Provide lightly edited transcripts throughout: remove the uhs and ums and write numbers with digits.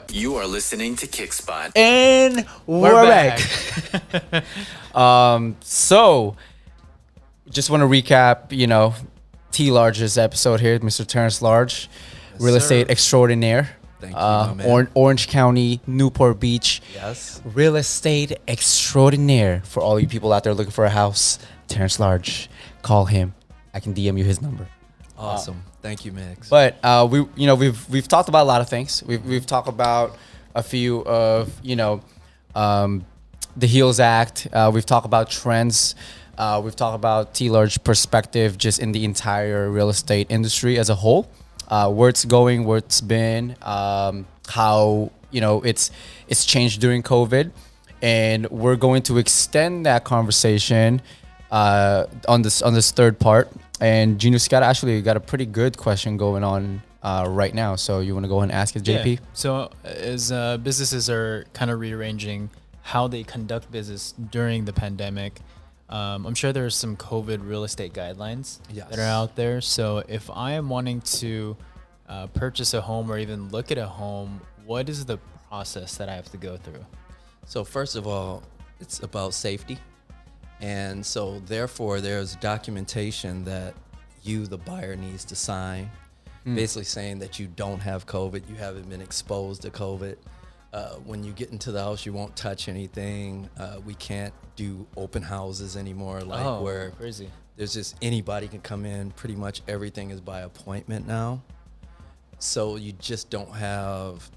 You are listening to Kickspot. And we're back. So just want to recap, T Large's episode here, Mr. Terrence Large, real estate extraordinaire. Thank you, my man. Orange County, Newport Beach. Yes. Real estate extraordinaire. For all you people out there looking for a house, Terrence Large, call him. I can DM you his number. Awesome. Thank you, Migs. But we've talked about a lot of things. We've talked about a few of the Heels Act. We've talked about trends. We've talked about T Large perspective just in the entire real estate industry as a whole. Where it's going, where it's been, how it's changed during COVID, and we're going to extend that conversation on this third part. And Jinu's got a pretty good question going on right now. So you want to go ahead and ask it, JP? Yeah. So as businesses are kind of rearranging how they conduct business during the pandemic, I'm sure there's some COVID real estate guidelines that are out there. So if I am wanting to purchase a home or even look at a home, what is the process that I have to go through? So first of all, it's about safety. And so therefore there's documentation that you, the buyer, needs to sign, basically saying that you don't have COVID, you haven't been exposed to COVID. When you get into the house, you won't touch anything. We can't do open houses anymore, where crazy. There's just anybody can come in. Pretty much everything is by appointment now. So you just don't have,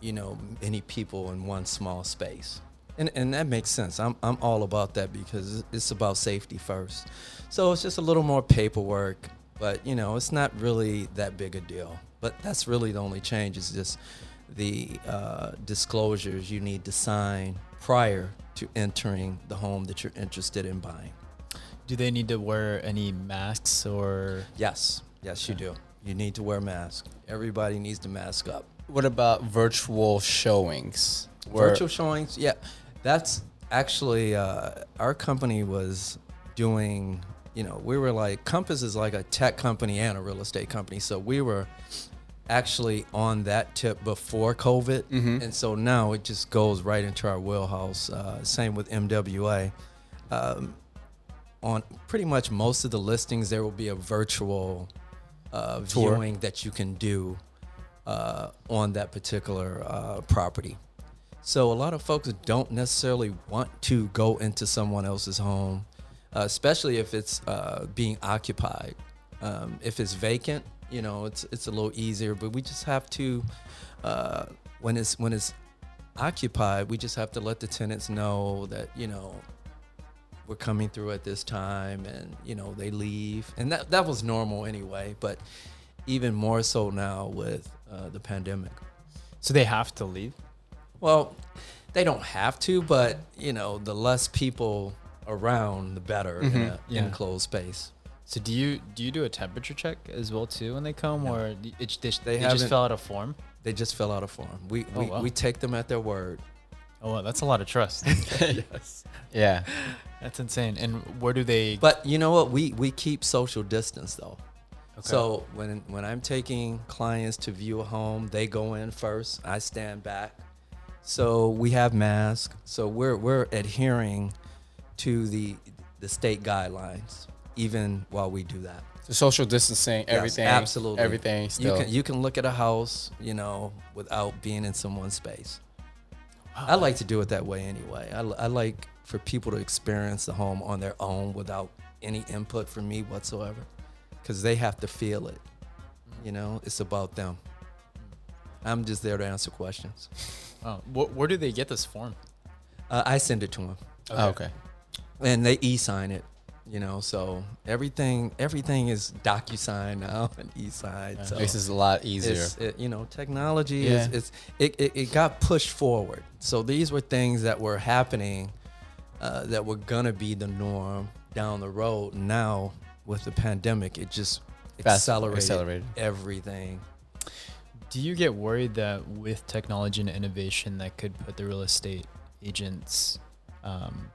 many people in one small space. And that makes sense. I'm all about that because it's about safety first. So it's just a little more paperwork, but it's not really that big a deal. But that's really the only change is just the disclosures you need to sign prior to entering the home that you're interested in buying. Do they need to wear any masks or? Yes, you do. You need to wear a mask. Everybody needs to mask up. What about virtual showings? Virtual showings, yeah. That's actually, our company was doing, we were like, Compass is like a tech company and a real estate company. So we were actually on that tip before COVID. Mm-hmm. And so now it just goes right into our wheelhouse. Same with MWA. On pretty much most of the listings, there will be a virtual viewing that you can do on that particular property. So a lot of folks don't necessarily want to go into someone else's home, especially if it's being occupied. If it's vacant, it's a little easier. But we just have to, when it's occupied, we just have to let the tenants know that we're coming through at this time, and they leave, and that was normal anyway. But even more so now with the pandemic. So they have to leave? Well, they don't have to, but the less people around, the better in an enclosed space. So do you do a temperature check as well too when they come, or they just fill out a form? They just fill out a form. We take them at their word. Oh, wow, that's a lot of trust. Yes. Yeah. That's insane. And where do they? But you know what? We keep social distance though. Okay. So when I'm taking clients to view a home, they go in first. I stand back. So we have masks. So we're adhering to the state guidelines, even while we do that. So social distancing, everything, yes, absolutely, everything. Still. You can look at a house, without being in someone's space. Wow. I like to do it that way anyway. I like for people to experience the home on their own without any input from me whatsoever, because they have to feel it. It's about them. I'm just there to answer questions. Oh, where do they get this form? I send it to them. Okay. And they e-sign it, so everything is DocuSign now and e-sign. Yeah. So this is a lot easier. Technology it got pushed forward. So these were things that were happening that were gonna be the norm down the road. Now with the pandemic, it just accelerated everything. Do you get worried that with technology and innovation that could put the real estate agents'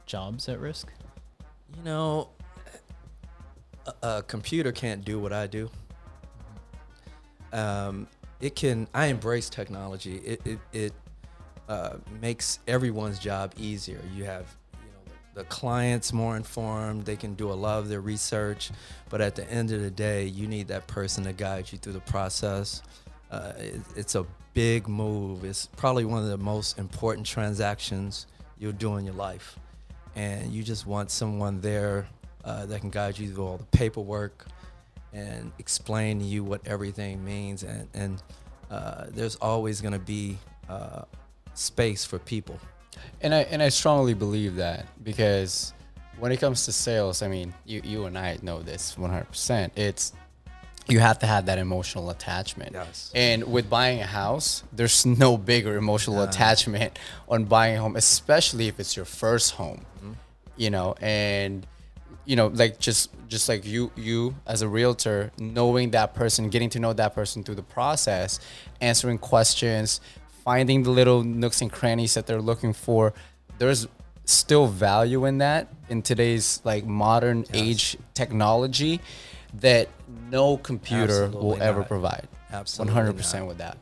jobs at risk? A computer can't do what I do. I embrace technology. It makes everyone's job easier. You have, the clients more informed. They can do a lot of their research, but at the end of the day, you need that person to guide you through the process. It's a big move. It's probably one of the most important transactions you'll do in your life, and you just want someone there that can guide you through all the paperwork and explain to you what everything means. And there's always going to be space for people. And I strongly believe that, because when it comes to sales, I mean, you and I know this 100%. It's, you have to have that emotional attachment. Yes. And with buying a house, there's no bigger emotional attachment on buying a home, especially if it's your first home. And like just like you as a realtor, knowing that person, getting to know that person through the process, answering questions, finding the little nooks and crannies that they're looking for. There's still value in that in today's like modern age technology that no computer will ever provide. Absolutely 100% with that.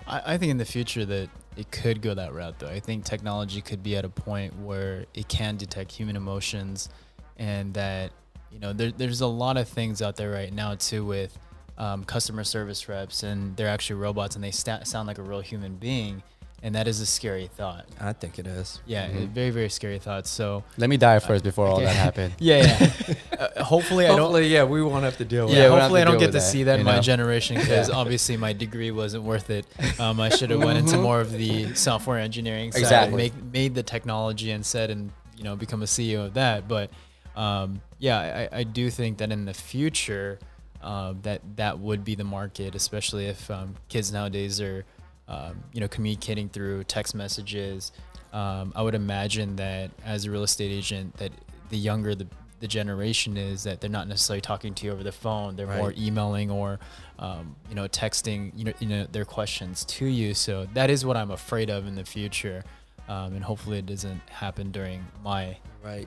I think in the future that it could go that route, though. I think technology could be at a point where it can detect human emotions, and that, there's a lot of things out there right now too with customer service reps, and they're actually robots, and they sound like a real human being. And that is a scary thought. I think it is. Yeah, a very, very scary thought. So let me die first before all that happened. Yeah. Hopefully I don't. We won't have to deal with Yeah, it. hopefully I don't get to see that in my generation, because obviously my degree wasn't worth it. I should have went into more of the software engineering side, Exactly. and made the technology and become a CEO of that. But I do think that in the future, that would be the market, especially if kids nowadays are communicating through text messages. I would imagine that as a real estate agent, that the younger the generation is, that they're not necessarily talking to you over the phone. They're more emailing or, texting, their questions to you. So that is what I'm afraid of in the future. And hopefully it doesn't happen during my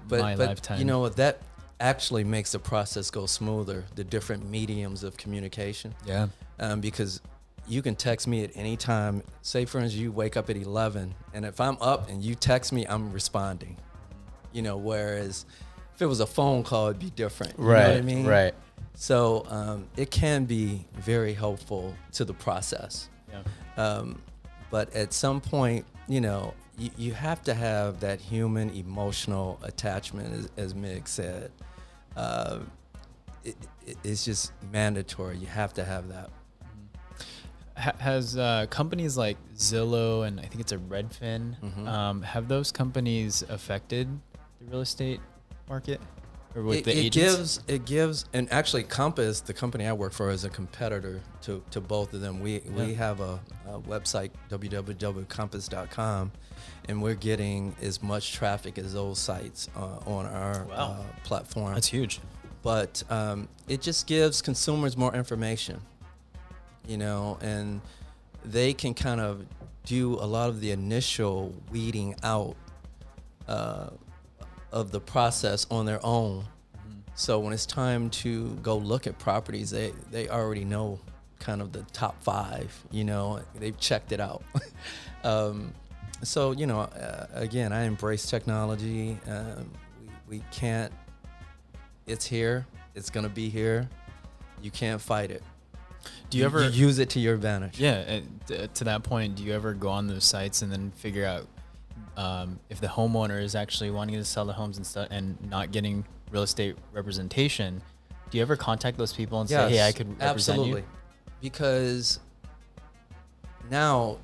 lifetime. That actually makes the process go smoother, the different mediums of communication. Yeah. Because you can text me at any time. Say, for instance, you wake up at 11, and if I'm up and you text me, I'm responding. Whereas if it was a phone call, it'd be different. You know what I mean? Right. So it can be very helpful to the process. Yeah. But at some point, you have to have that human emotional attachment, as Migs said. It's just mandatory. You have to have that. Has companies like Zillow and I think it's a Redfin, have those companies affected the real estate market, or with the agents? It gives, and actually Compass, the company I work for, is a competitor to both of them. We have a website, www.compass.com, and we're getting as much traffic as those sites on our platform. That's huge. But it just gives consumers more information. And they can kind of do a lot of the initial weeding out of the process on their own. Mm-hmm. So when it's time to go look at properties, they already know kind of the top 5, they've checked it out. So, again, I embrace technology. We can't, it's here, it's gonna be here. You can't fight it. Do you ever use it to your advantage? Yeah. To that point, do you ever go on those sites and then figure out if the homeowner is actually wanting to sell the homes and stuff and not getting real estate representation? Do you ever contact those people and say, "Hey, I could represent absolutely. you"? Because now,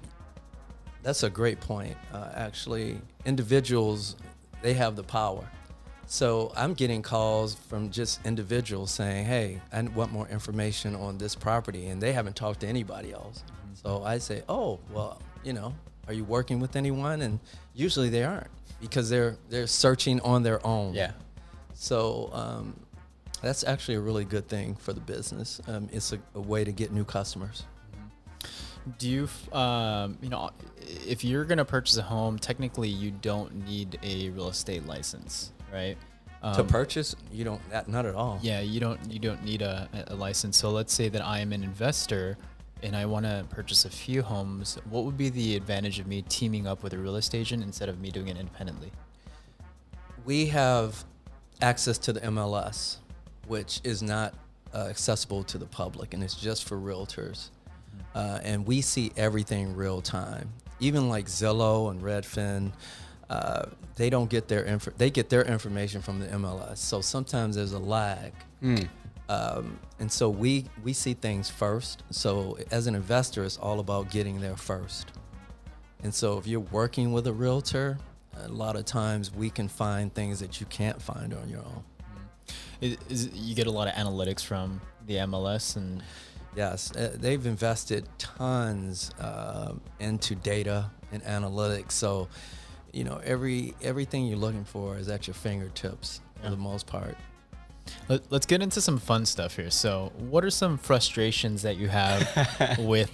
that's a great point. Actually, individuals, they have the power. So I'm getting calls from just individuals saying, "Hey, I want more information on this property," and they haven't talked to anybody else. Mm-hmm. So I say, "Oh, well, are you working with anyone?" And usually they aren't, because they're searching on their own. Yeah. So that's actually a really good thing for the business. It's a way to get new customers. Do you, if you're going to purchase a home, technically you don't need a real estate license, right? To purchase, you don't, not at all. Yeah, you don't need a license. So let's say that I am an investor and I want to purchase a few homes, what would be the advantage of me teaming up with a real estate agent instead of me doing it independently? We have access to the MLS, which is not accessible to the public, and it's just for realtors. And we see everything real time. Even like Zillow and Redfin, they don't get they get their information from the MLS. So sometimes there's a lag. And so we see things first. So as an investor, it's all about getting there first. And so if you're working with a realtor, a lot of times we can find things that you can't find on your own. You get a lot of analytics from the MLS, and yes, they've invested tons into data and analytics. So, you know, everything you're looking for is at your fingertips for the most part. Let's get into some fun stuff here. So what are some frustrations that you have with,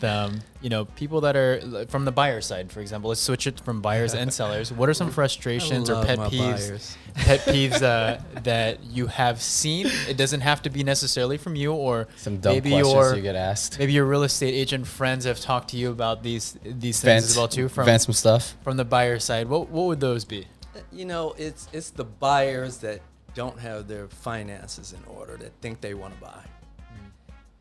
people that are from the buyer side, for example? Let's switch it from buyers and sellers. What are some frustrations or pet peeves that you have seen? It doesn't have to be necessarily from you, or some dumb questions you get asked. Maybe your real estate agent friends have talked to you about these things as well too. Vent some stuff from the buyer side. What would those be? You know, it's the buyers that don't have their finances in order, that think they want to buy.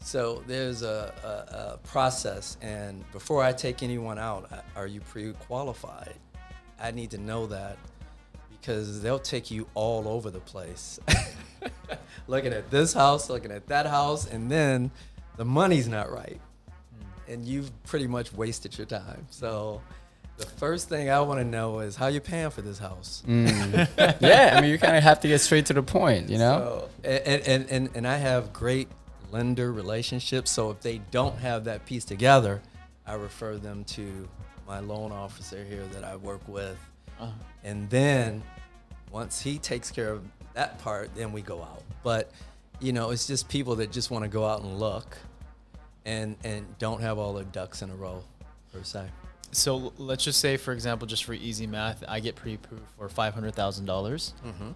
So there's a process, and before I take anyone out, are you pre-qualified? I need to know that, because they'll take you all over the place. Looking at this house, looking at that house, and then the money's not right. And you've pretty much wasted your time. So the first thing I want to know is how you paying for this house. Yeah, I mean, you kind of have to get straight to the point, you know? So, and I have great lender relationships, so if they don't have that piece together, I refer them to my loan officer here that I work with. And then once he takes care of that part, then we go out. But, you know, it's just people that just want to go out and look and don't have all their ducks in a row, per se. So let's just say, for example, just for easy math, I get pre-approved for $500,000.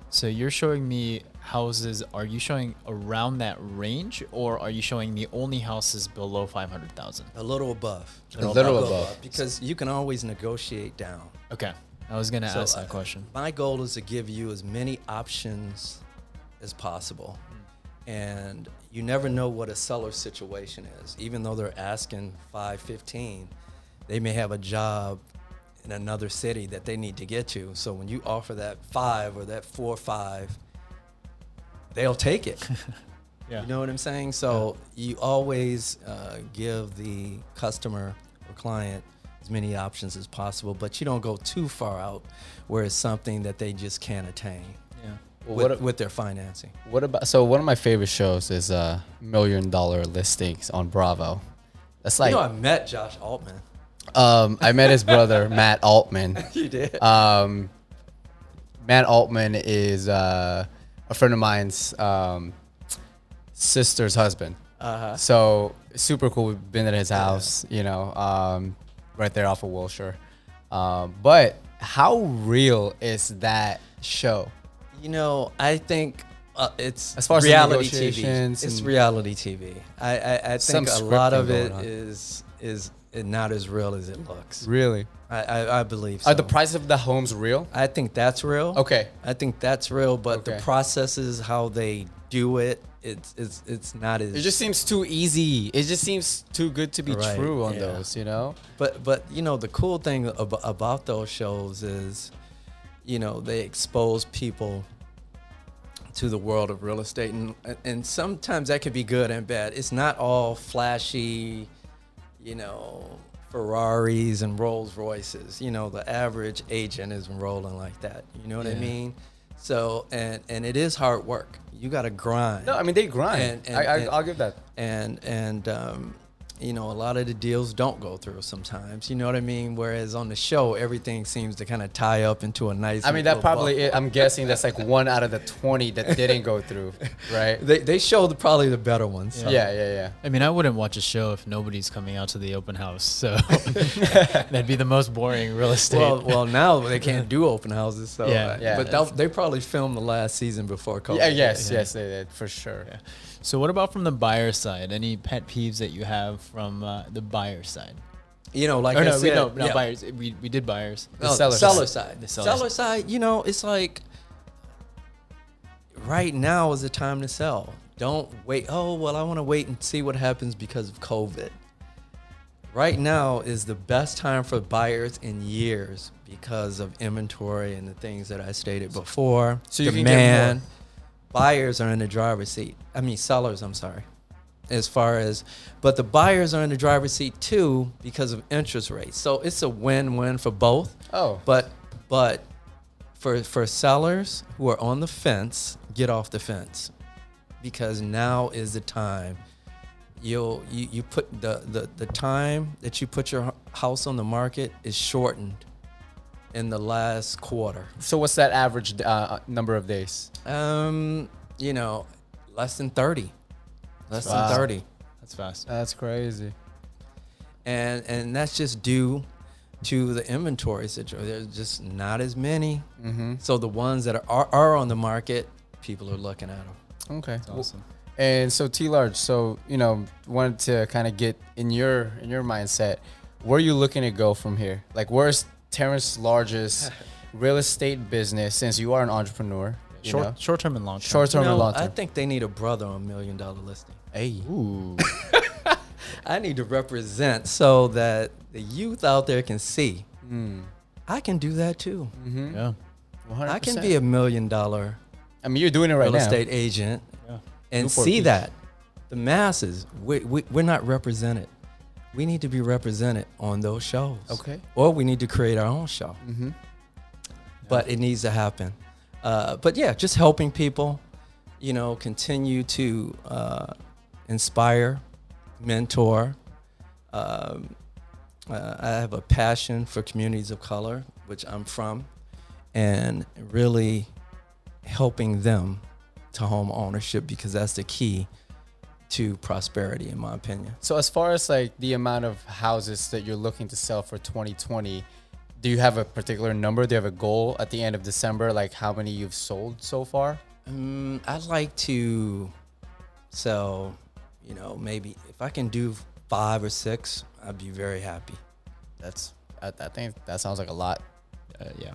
So you're showing me houses. Are you showing around that range, or are you showing me only houses below 500,000? A little above. A little above. Because you can always negotiate down. Okay. I was going to ask that question. My goal is to give you as many options as possible. And you never know what a seller's situation is. Even though they're asking $515,000, they may have a job in another city that they need to get to. So when you offer that 5 or that 4-5, they'll take it. You know what I'm saying? So you always give the customer or client as many options as possible, but you don't go too far out where it's something that they just can't attain. With their financing. So one of my favorite shows is $1 Million Listings on Bravo. That's like, I met Josh Altman. I met his brother, Matt Altman. You did? Matt Altman is a friend of mine's sister's husband. So super cool. We've been at his house, right there off of Wilshire. But how real is that show? I think it's as far as reality TV. It's reality TV. I think a lot of it is not as real as it looks. Really? I believe so. Are the prices of the homes real? I think that's real. Okay. I think that's real, but the processes, how they do it, it's not as... It just seems too easy. It just seems too good to be true on those, But the cool thing about those shows is, they expose people to the world of real estate, and sometimes that could be good and bad. It's not all flashy, Ferraris and Rolls Royces. The average agent isn't rolling like that. You know what I mean? So, and it is hard work. You got to grind. No, I mean, they grind. I'll give that. And a lot of the deals don't go through sometimes. You know what I mean? Whereas on the show, everything seems to kind of tie up into a nice... I mean, that probably... I'm guessing that's like 1 out of the 20 that didn't go through, right? They show probably the better ones. So. Yeah. I mean, I wouldn't watch a show if nobody's coming out to the open house. So that'd be the most boring real estate. Well, now they can't do open houses. So but they probably filmed the last season before COVID. Yes, they did, for sure. Yeah. So what about from the buyer side? Any pet peeves that you have from the buyer side? You know, like Or I no, said, not buyers. We did buyers. The seller seller side. side. The The seller seller side, you know, it's like right now is the time to sell. Don't wait. Oh, well, I want to wait and see what happens because of COVID. Right now is the best time for buyers in years because of inventory and the things that I stated before. So you can demand. get more. Buyers are in the driver's seat. I mean, sellers, I'm sorry. As far as, but the buyers are in the driver's seat too because of interest rates. So it's a win-win for both. Oh. But for sellers who are on the fence, get off the fence because now is the time. You put the time that you put your house on the market is shortened in the last quarter. So what's that average number of days? You know, less than 30. Less Wow. than 30. That's fast. That's crazy. And that's just due to the inventory situation. There's just not as many. Mm-hmm. So the ones that are on the market, people are looking at them. Okay. That's awesome. And so T Large, so wanted to kind of get in your mindset, where are you looking to go from here? Like, where's Terrence Large's real estate business, since you are an entrepreneur? Short term and long term. Short term and long I term. think they need a brother on $1 Million Listing. Hey. Ooh. I need to represent so that the youth out there can see. I can do that too. Mm-hmm. Yeah. 100%. I can be $1 million I mean, you're doing it right real now. estate agent Yeah. and Newport see Beach. that the masses, we're not represented. We need to be represented on those shows. Okay. Or we need to create our own show. Mm-hmm. But it needs to happen. But yeah, just helping people, continue to inspire, mentor. I have a passion for communities of color, which I'm from, and really helping them to home ownership because that's the key to prosperity, in my opinion. So as far as like the amount of houses that you're looking to sell for 2020, do you have a particular number? Do you have a goal at the end of December, like how many you've sold so far? I'd like to sell, maybe if I can do 5 or 6, I'd be very happy. I think that sounds like a lot. Yeah.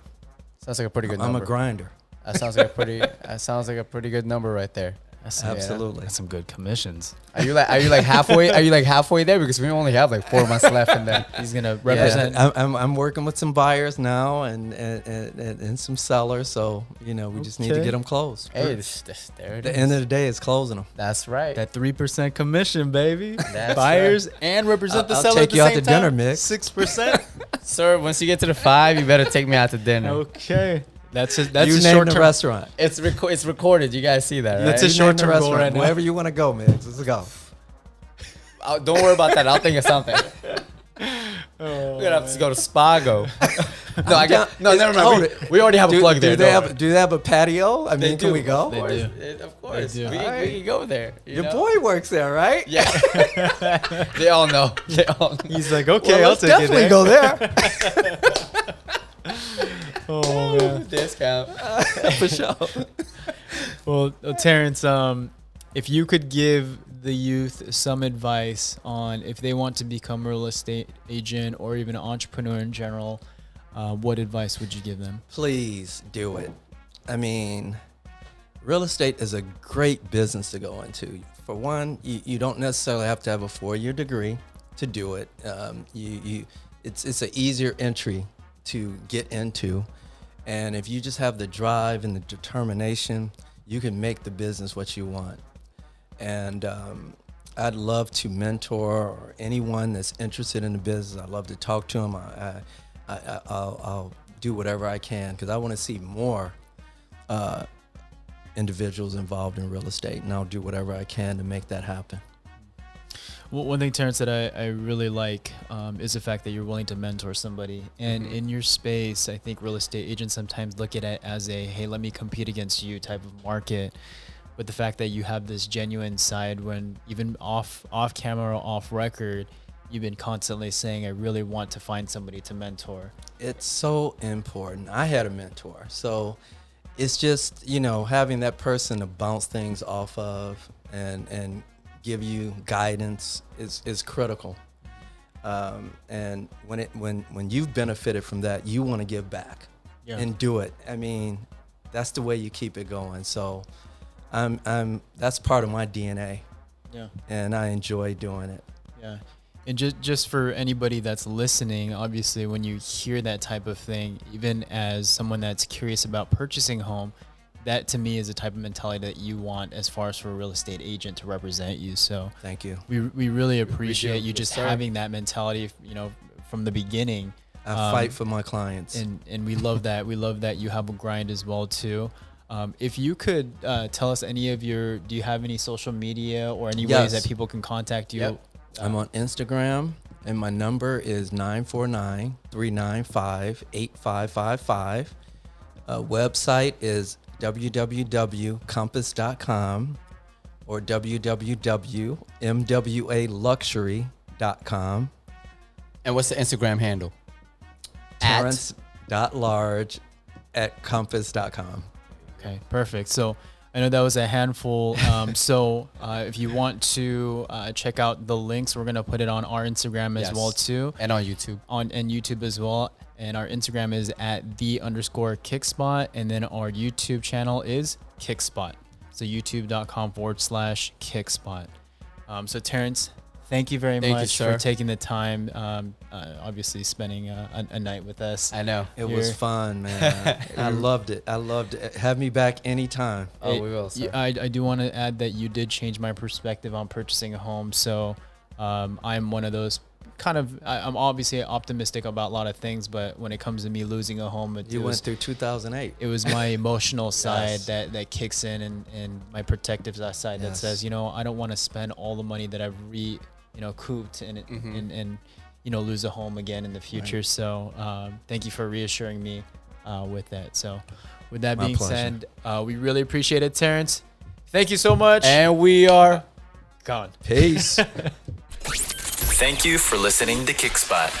Sounds like a pretty good I'm number. a grinder. That sounds like a pretty good number right there. Absolutely. That's some good commissions. Are you like halfway? Are you like halfway there? Because we only have like 4 months left, and then He's gonna represent. I'm working with some buyers now and some sellers, so we just need to Okay. get them closed. hey, there it The is. end of the day is closing them. That's right. That 3% commission, baby. That's Buyers and represent the I'll seller. take at the you out same to dinner, time. Migs. 6%. Sir, once you get to the 5, you better take me out to dinner. Okay. That's You a name short the term. restaurant. It's recorded. You guys see that, right? That's a You short name the term goal restaurant. right now. Wherever you want to go, Migs. Let's go. Don't worry about that. I'll think of something. We're gonna have to go to Spago. Never mind. Hold We, it. we already have a plug there. Do they have a patio? I They mean, can do. we go? They do. Of course. They do. We can go there. Your know? boy works there, right? Yeah. They all know. They all know. He's like, okay, Well, I'll let's take definitely it. go there. Oh man. Discount. For sure. Well, Terrence, if you could give the youth some advice on if they want to become a real estate agent or even an entrepreneur in general, what advice would you give them? Please do it. I mean, real estate is a great business to go into. For one, you don't necessarily have to have a 4-year degree to do it. It's an easier entry to get into. And if you just have the drive and the determination, you can make the business what you want. And I'd love to mentor anyone that's interested in the business. I'd love to talk to them. I'll do whatever I can because I want to see more individuals involved in real estate, and I'll do whatever I can to make that happen. Well, one thing, Terrence, that I really like is the fact that you're willing to mentor somebody. And in your space, I think real estate agents sometimes look at it as a, hey, let me compete against you type of market. But the fact that you have this genuine side when even off camera, off record, you've been constantly saying, I really want to find somebody to mentor. It's so important. I had a mentor. So It's just, you know, having that person to bounce things off of and give you guidance is critical. And when you've benefited from that, you want to give back and do it. I mean, that's the way you keep it going. So that's part of my DNA. Yeah. And I enjoy doing it. Yeah. And just for anybody that's listening, obviously when you hear that type of thing, even as someone that's curious about purchasing a home, that to me is the type of mentality that you want as far as for a real estate agent to represent you. So thank you. We really appreciate you Yes, just sir. having that mentality, you know, from the beginning. I fight for my clients. And we love that. We love that you have a grind as well too. If you could tell us do you have any social media or any ways that people can contact you? Yep. I'm on Instagram, and my number is 949-395-8555. Website is www.compass.com or www.mwaluxury.com. And what's the Instagram handle? Terrence.Large@compass.com. Okay, perfect. So I know that was a handful. If you want to check out the links, we're gonna put it on our Instagram as well too, And on YouTube. and YouTube as well. And our Instagram is at @the_Kickspot, and then our YouTube channel is Kickspot. So youtube.com/Kickspot. So Terrence, thank you very Thank you, much sir. for taking the time. Obviously spending a night with us. I know. It was fun, man. I loved it. Have me back anytime. Oh, we will, sir. I do want to add that you did change my perspective on purchasing a home. So I'm one of those I'm obviously optimistic about a lot of things, but when it comes to me losing a home, You went through 2008. it was my emotional side Yes. that kicks in, and my protective side that Yes. says, you know, I don't want to spend all the money that I've couped and lose a home again in the future. So thank you for reassuring me with that. So with that My being pleasure. said, we really appreciate it, Terrence. Thank you so much. And we are gone. Peace. Thank you for listening to Kickspot.